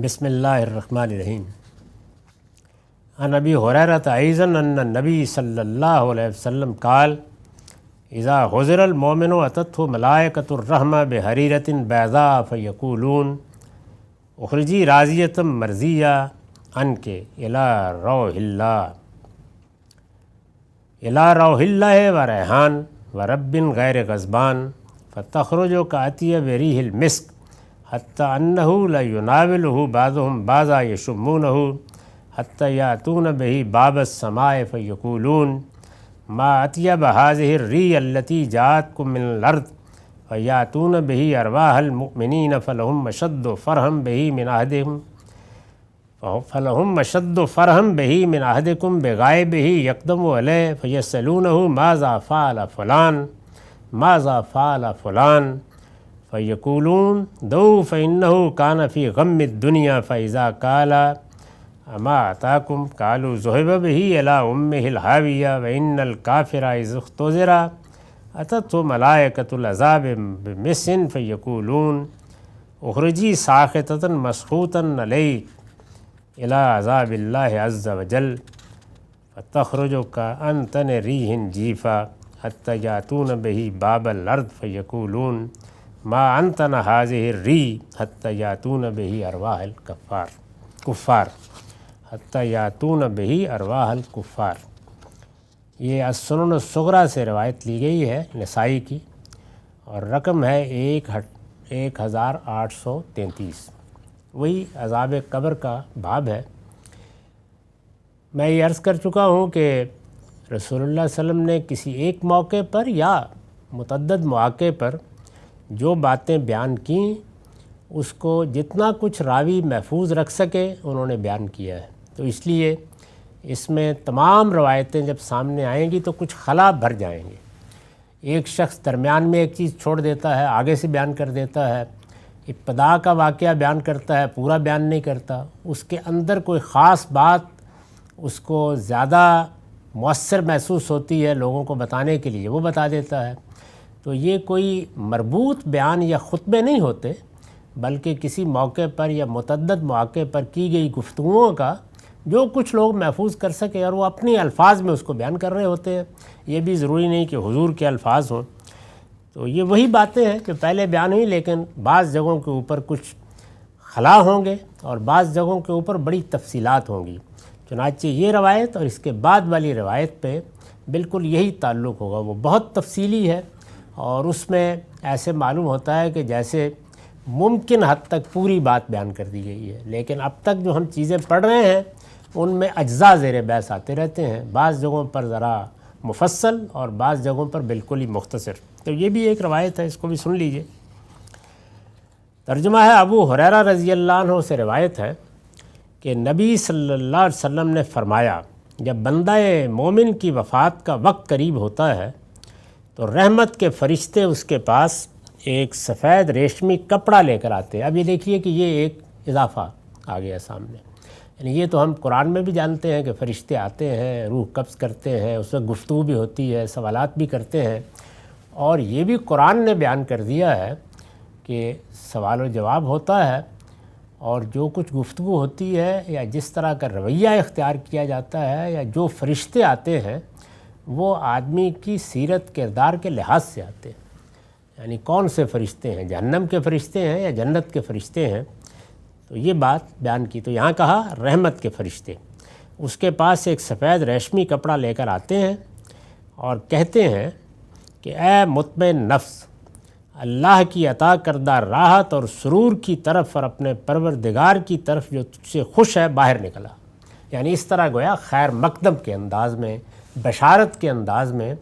بسم اللہ الرحمن الرحیم۔ عن ابی ہریرہ ایضا ان النبی صلی اللہ علیہ وسلم قال اذا حضر المؤمن اتته ملائکۃ الرحمہ بحریرۃ بیضاء فیقولون اخرجی راضیۃ مرضیہ عنک الی روح اللہ و ریحان و رب غیر غضبان فتخرج کأطیب ریح المسک حتی انہ لیناولہ بعضهم بعضا یشمونہ حتی یأتون بہ باب السماء فیقولون ما اطیب هذه الریح التي جاءتکم من الارض فیأتون بہ ارواح المؤمنین فلہم اشد فرحا بہ من احدکم بغائبہ یقدم علیہ فیسألونہ ماذا فعل فلان فیقولون دعوا فإنہ کان فی غم الدنیا فإذا قال اما اتاکم قالوا ذهب به الی امہ الہاویہ وإن الکافر اذا اختزر اتته ملائکۃ العذاب بمس فیقولون اخرجی ساخطۃ مسخوطا علیک الی عذاب اللہ عز وجل فتخرج کأنتن ریح جیفا حتی یأتون بہ باب الارض فیقولون ما انتن هذه الریح حتی یأتون بہ ارواح الکفار حتی یأتون بہ ارواح الکفار۔ یہ السنن الصغریٰ سے روایت لی گئی ہے نسائی کی، اور رقم ہے 1833۔ وہی عذاب قبر کا باب ہے۔ میں یہ عرض کر چکا ہوں کہ رسول اللہ صلی اللہ علیہ وسلم نے کسی ایک موقع پر یا متعدد مواقع پر جو باتیں بیان کیں اس کو جتنا کچھ راوی محفوظ رکھ سکے انہوں نے بیان کیا ہے، تو اس لیے اس میں تمام روایتیں جب سامنے آئیں گی تو کچھ خلا بھر جائیں گے۔ ایک شخص درمیان میں ایک چیز چھوڑ دیتا ہے، آگے سے بیان کر دیتا ہے، ابتدا کا واقعہ بیان کرتا ہے، پورا بیان نہیں کرتا، اس کے اندر کوئی خاص بات اس کو زیادہ مؤثر محسوس ہوتی ہے لوگوں کو بتانے کے لیے، وہ بتا دیتا ہے۔ تو یہ کوئی مربوط بیان یا خطبے نہیں ہوتے، بلکہ کسی موقع پر یا متعدد مواقع پر کی گئی گفتگوؤں کا جو کچھ لوگ محفوظ کر سکے، اور وہ اپنی الفاظ میں اس کو بیان کر رہے ہوتے ہیں۔ یہ بھی ضروری نہیں کہ حضور کے الفاظ ہوں۔ تو یہ وہی باتیں ہیں کہ پہلے بیان ہوئی، لیکن بعض جگہوں کے اوپر کچھ خلا ہوں گے اور بعض جگہوں کے اوپر بڑی تفصیلات ہوں گی۔ چنانچہ یہ روایت اور اس کے بعد والی روایت پہ بالکل یہی تعلق ہوگا، وہ بہت تفصیلی ہے، اور اس میں ایسے معلوم ہوتا ہے کہ جیسے ممکن حد تک پوری بات بیان کر دی گئی ہے، لیکن اب تک جو ہم چیزیں پڑھ رہے ہیں ان میں اجزاء زیر بحث آتے رہتے ہیں، بعض جگہوں پر ذرا مفصل اور بعض جگہوں پر بالکل ہی مختصر۔ تو یہ بھی ایک روایت ہے، اس کو بھی سن لیجئے۔ ترجمہ ہے، ابو ہریرہ رضی اللہ عنہ سے روایت ہے کہ نبی صلی اللہ علیہ وسلم نے فرمایا، جب بندہ مومن کی وفات کا وقت قریب ہوتا ہے تو رحمت کے فرشتے اس کے پاس ایک سفید ریشمی کپڑا لے کر آتے ہیں۔ اب یہ دیکھیے کہ یہ ایک اضافہ آ گیا سامنے، یعنی یہ تو ہم قرآن میں بھی جانتے ہیں کہ فرشتے آتے ہیں، روح قبض کرتے ہیں، اس میں گفتگو بھی ہوتی ہے، سوالات بھی کرتے ہیں، اور یہ بھی قرآن نے بیان کر دیا ہے کہ سوال و جواب ہوتا ہے، اور جو کچھ گفتگو ہوتی ہے یا جس طرح کا رویہ اختیار کیا جاتا ہے یا جو فرشتے آتے ہیں وہ آدمی کی سیرت کردار کے لحاظ سے آتے ہیں۔ یعنی کون سے فرشتے ہیں، جہنم کے فرشتے ہیں یا جنت کے فرشتے ہیں، تو یہ بات بیان کی۔ تو یہاں کہا رحمت کے فرشتے اس کے پاس ایک سفید ریشمی کپڑا لے کر آتے ہیں اور کہتے ہیں کہ اے مطمئن نفس، اللہ کی عطا کردہ راحت اور سرور کی طرف اور اپنے پروردگار کی طرف جو تجھ سے خوش ہے باہر نکلا۔ یعنی اس طرح گویا خیر مقدم کے انداز میں، بشارت کے انداز میں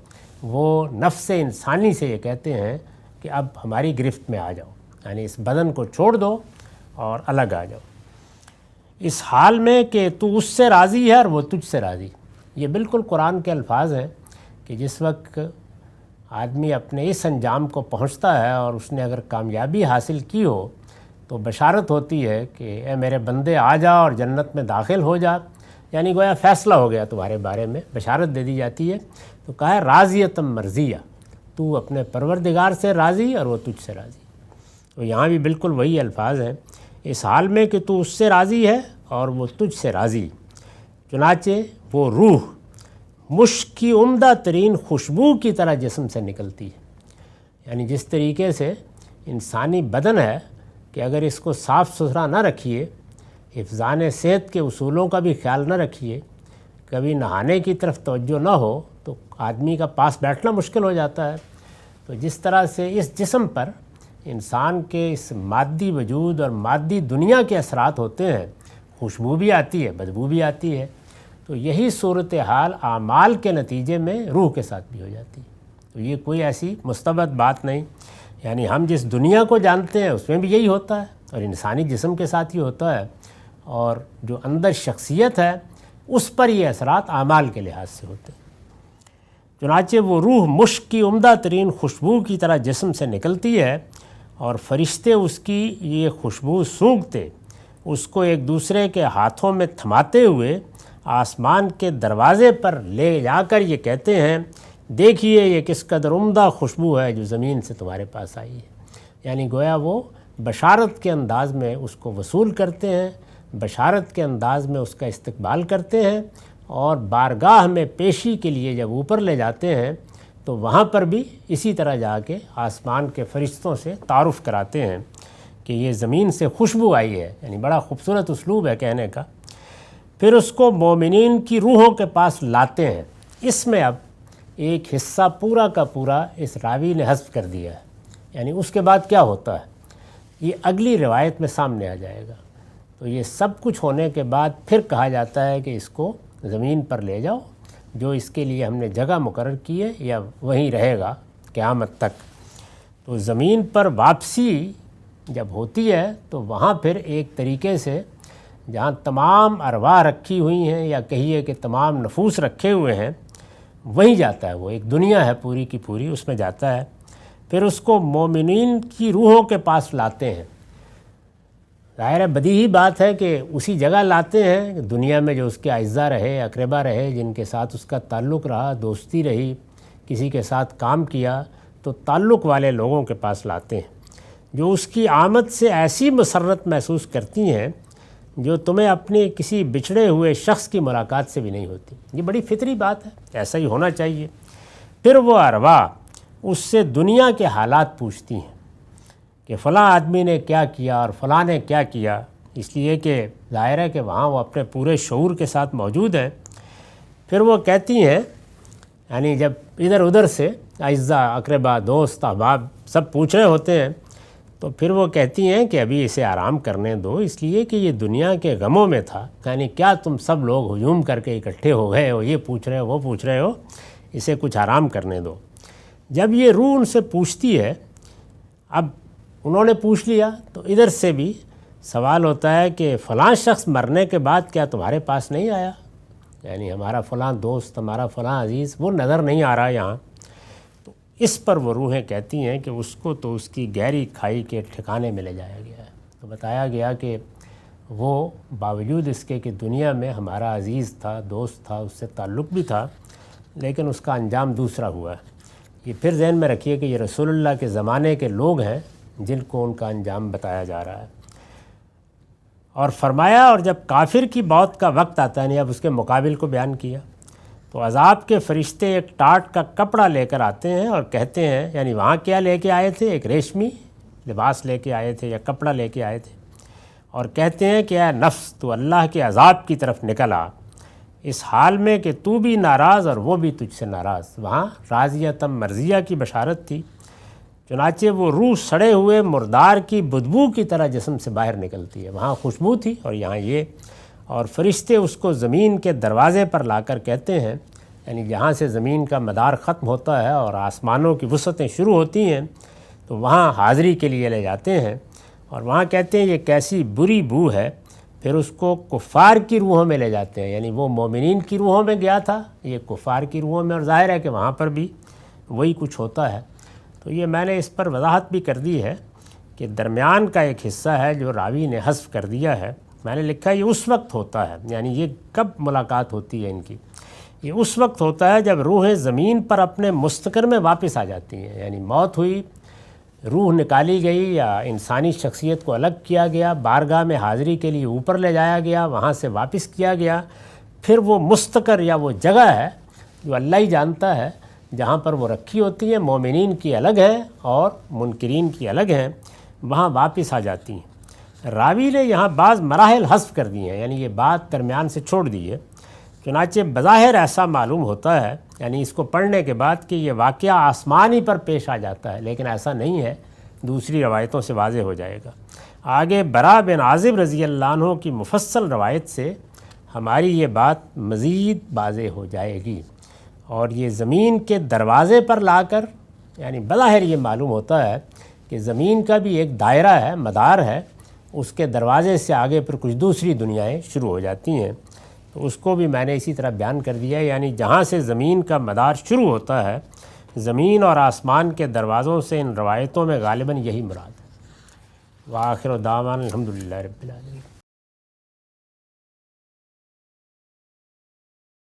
وہ نفس انسانی سے یہ کہتے ہیں کہ اب ہماری گرفت میں آ جاؤ، یعنی اس بدن کو چھوڑ دو اور الگ آ جاؤ، اس حال میں کہ تو اس سے راضی ہے اور وہ تجھ سے راضی۔ یہ بالکل قرآن کے الفاظ ہیں کہ جس وقت آدمی اپنے اس انجام کو پہنچتا ہے اور اس نے اگر کامیابی حاصل کی ہو تو بشارت ہوتی ہے کہ اے میرے بندے آ جا اور جنت میں داخل ہو جا، یعنی گویا فیصلہ ہو گیا تمہارے بارے میں، بشارت دے دی جاتی ہے۔ تو کہا ہے راضیۃ مرضیہ، تو اپنے پروردگار سے راضی اور وہ تجھ سے راضی۔ تو یہاں بھی بالکل وہی الفاظ ہیں۔ اس حال میں کہ تو اس سے راضی ہے اور وہ تجھ سے راضی۔ چنانچہ وہ روح مشک کی عمدہ ترین خوشبو کی طرح جسم سے نکلتی ہے، یعنی جس طریقے سے انسانی بدن ہے کہ اگر اس کو صاف ستھرا نہ رکھیے، حفظان صحت کے اصولوں کا بھی خیال نہ رکھیے، کبھی نہانے کی طرف توجہ نہ ہو تو آدمی کا پاس بیٹھنا مشکل ہو جاتا ہے۔ تو جس طرح سے اس جسم پر انسان کے اس مادی وجود اور مادی دنیا کے اثرات ہوتے ہیں، خوشبو بھی آتی ہے، بدبو بھی آتی ہے، تو یہی صورتحال اعمال کے نتیجے میں روح کے ساتھ بھی ہو جاتی ہے۔ تو یہ کوئی ایسی مستبد بات نہیں، یعنی ہم جس دنیا کو جانتے ہیں اس میں بھی یہی ہوتا ہے اور انسانی جسم کے ساتھ ہی ہوتا ہے، اور جو اندر شخصیت ہے اس پر یہ اثرات اعمال کے لحاظ سے ہوتے ہیں۔ چنانچہ وہ روح مشک کی عمدہ ترین خوشبو کی طرح جسم سے نکلتی ہے اور فرشتے اس کی یہ خوشبو سونگھتے اس کو ایک دوسرے کے ہاتھوں میں تھماتے ہوئے آسمان کے دروازے پر لے جا کر یہ کہتے ہیں، دیکھیے یہ کس قدر عمدہ خوشبو ہے جو زمین سے تمہارے پاس آئی ہے۔ یعنی گویا وہ بشارت کے انداز میں اس کو وصول کرتے ہیں، بشارت کے انداز میں اس کا استقبال کرتے ہیں، اور بارگاہ میں پیشی کے لیے جب اوپر لے جاتے ہیں تو وہاں پر بھی اسی طرح جا کے آسمان کے فرشتوں سے تعارف کراتے ہیں کہ یہ زمین سے خوشبو آئی ہے۔ یعنی بڑا خوبصورت اسلوب ہے کہنے کا۔ پھر اس کو مومنین کی روحوں کے پاس لاتے ہیں۔ اس میں اب ایک حصہ پورا کا پورا اس راوی نے حذف کر دیا ہے، یعنی اس کے بعد کیا ہوتا ہے یہ اگلی روایت میں سامنے آ جائے گا۔ تو یہ سب کچھ ہونے کے بعد پھر کہا جاتا ہے کہ اس کو زمین پر لے جاؤ، جو اس کے لیے ہم نے جگہ مقرر کی ہے، یا وہیں رہے گا قیامت تک۔ تو زمین پر واپسی جب ہوتی ہے تو وہاں پھر ایک طریقے سے جہاں تمام ارواح رکھی ہوئی ہیں، یا کہیے کہ تمام نفوس رکھے ہوئے ہیں، وہیں جاتا ہے۔ وہ ایک دنیا ہے پوری کی پوری، اس میں جاتا ہے۔ پھر اس کو مومنین کی روحوں کے پاس لاتے ہیں۔ ظاہر ہے بدیہی بات ہے کہ اسی جگہ لاتے ہیں دنیا میں جو اس کے اعزاء رہے، اقربا رہے، جن کے ساتھ اس کا تعلق رہا، دوستی رہی، کسی کے ساتھ کام کیا، تو تعلق والے لوگوں کے پاس لاتے ہیں جو اس کی آمد سے ایسی مسرت محسوس کرتی ہیں جو تمہیں اپنے کسی بچھڑے ہوئے شخص کی ملاقات سے بھی نہیں ہوتی۔ یہ بڑی فطری بات ہے، ایسا ہی ہونا چاہیے۔ پھر وہ ارواح اس سے دنیا کے حالات پوچھتی ہیں کہ فلاں آدمی نے کیا کیا اور فلاں نے کیا کیا، اس لیے کہ ظاہر ہے کہ وہاں وہ اپنے پورے شعور کے ساتھ موجود ہیں۔ پھر وہ کہتی ہیں، یعنی جب ادھر ادھر سے اعزاء، اقربا، دوست، احباب سب پوچھ رہے ہوتے ہیں، تو پھر وہ کہتی ہیں کہ ابھی اسے آرام کرنے دو، اس لیے کہ یہ دنیا کے غموں میں تھا۔ یعنی کیا تم سب لوگ ہجوم کر کے اکٹھے ہو گئے ہو، یہ پوچھ رہے ہو، وہ پوچھ رہے ہو، اسے کچھ آرام کرنے دو۔ جب یہ روح ان سے پوچھتی ہے، اب انہوں نے پوچھ لیا تو ادھر سے بھی سوال ہوتا ہے کہ فلاں شخص مرنے کے بعد کیا تمہارے پاس نہیں آیا؟ یعنی ہمارا فلاں دوست، ہمارا فلاں عزیز، وہ نظر نہیں آ رہا یہاں۔ تو اس پر وہ روحیں کہتی ہیں کہ اس کو تو اس کی گہری کھائی کے ٹھکانے میں لے جایا گیا ہے۔ تو بتایا گیا کہ وہ باوجود اس کے کہ دنیا میں ہمارا عزیز تھا، دوست تھا، اس سے تعلق بھی تھا، لیکن اس کا انجام دوسرا ہوا ہے۔ یہ پھر ذہن میں رکھیے کہ یہ رسول اللہ کے زمانے کے لوگ ہیں جن کو ان کا انجام بتایا جا رہا ہے۔ اور فرمایا، اور جب کافر کی موت کا وقت آتا ہے، یعنی اب اس کے مقابل کو بیان کیا، تو عذاب کے فرشتے ایک ٹاٹ کا کپڑا لے کر آتے ہیں اور کہتے ہیں، یعنی وہاں کیا لے کے آئے تھے؟ ایک ریشمی لباس لے کے آئے تھے یا کپڑا لے کے آئے تھے، اور کہتے ہیں کہ اے نفس تو اللہ کے عذاب کی طرف نکل آ، اس حال میں کہ تو بھی ناراض اور وہ بھی تجھ سے ناراض۔ وہاں راضیتم مرضیہ کی بشارت تھی۔ چنانچہ وہ روح سڑے ہوئے مردار کی بدبو کی طرح جسم سے باہر نکلتی ہے۔ وہاں خوشبو تھی اور یہاں یہ، اور فرشتے اس کو زمین کے دروازے پر لا کر کہتے ہیں، یعنی جہاں سے زمین کا مدار ختم ہوتا ہے اور آسمانوں کی وسعتیں شروع ہوتی ہیں، تو وہاں حاضری کے لیے لے جاتے ہیں، اور وہاں کہتے ہیں یہ کیسی بری بو ہے۔ پھر اس کو کفار کی روحوں میں لے جاتے ہیں، یعنی وہ مومنین کی روحوں میں گیا تھا، یہ کفار کی روحوں میں، اور ظاہر ہے کہ وہاں پر بھی وہی کچھ ہوتا ہے۔ تو یہ میں نے اس پر وضاحت بھی کر دی ہے کہ درمیان کا ایک حصہ ہے جو راوی نے حذف کر دیا ہے۔ میں نے لکھا یہ اس وقت ہوتا ہے، یعنی یہ کب ملاقات ہوتی ہے ان کی؟ یہ اس وقت ہوتا ہے جب روحیں زمین پر اپنے مستقر میں واپس آ جاتی ہیں، یعنی موت ہوئی، روح نکالی گئی یا انسانی شخصیت کو الگ کیا گیا، بارگاہ میں حاضری کے لیے اوپر لے جایا گیا، وہاں سے واپس کیا گیا، پھر وہ مستقر یا وہ جگہ ہے جو اللہ ہی جانتا ہے جہاں پر وہ رکھی ہوتی ہیں، مومنین کی الگ ہے اور منکرین کی الگ ہیں، وہاں واپس آ جاتی ہیں۔ راوی نے یہاں بعض مراحل حذف کر دی ہیں، یعنی یہ بات درمیان سے چھوڑ دی ہے۔ چنانچہ بظاہر ایسا معلوم ہوتا ہے، یعنی اس کو پڑھنے کے بعد کہ یہ واقعہ آسمانی پر پیش آ جاتا ہے، لیکن ایسا نہیں ہے، دوسری روایتوں سے واضح ہو جائے گا۔ آگے برا بن عازب رضی اللہ عنہ کی مفصل روایت سے ہماری یہ بات مزید واضح ہو جائے گی، اور یہ زمین کے دروازے پر لا کر، یعنی بظاہر یہ معلوم ہوتا ہے کہ زمین کا بھی ایک دائرہ ہے، مدار ہے، اس کے دروازے سے آگے پھر کچھ دوسری دنیایں شروع ہو جاتی ہیں، تو اس کو بھی میں نے اسی طرح بیان کر دیا ہے، یعنی جہاں سے زمین کا مدار شروع ہوتا ہے، زمین اور آسمان کے دروازوں سے ان روایتوں میں غالباً یہی مراد ہے۔ وآخر دعوانا الحمدللہ رب العالمین۔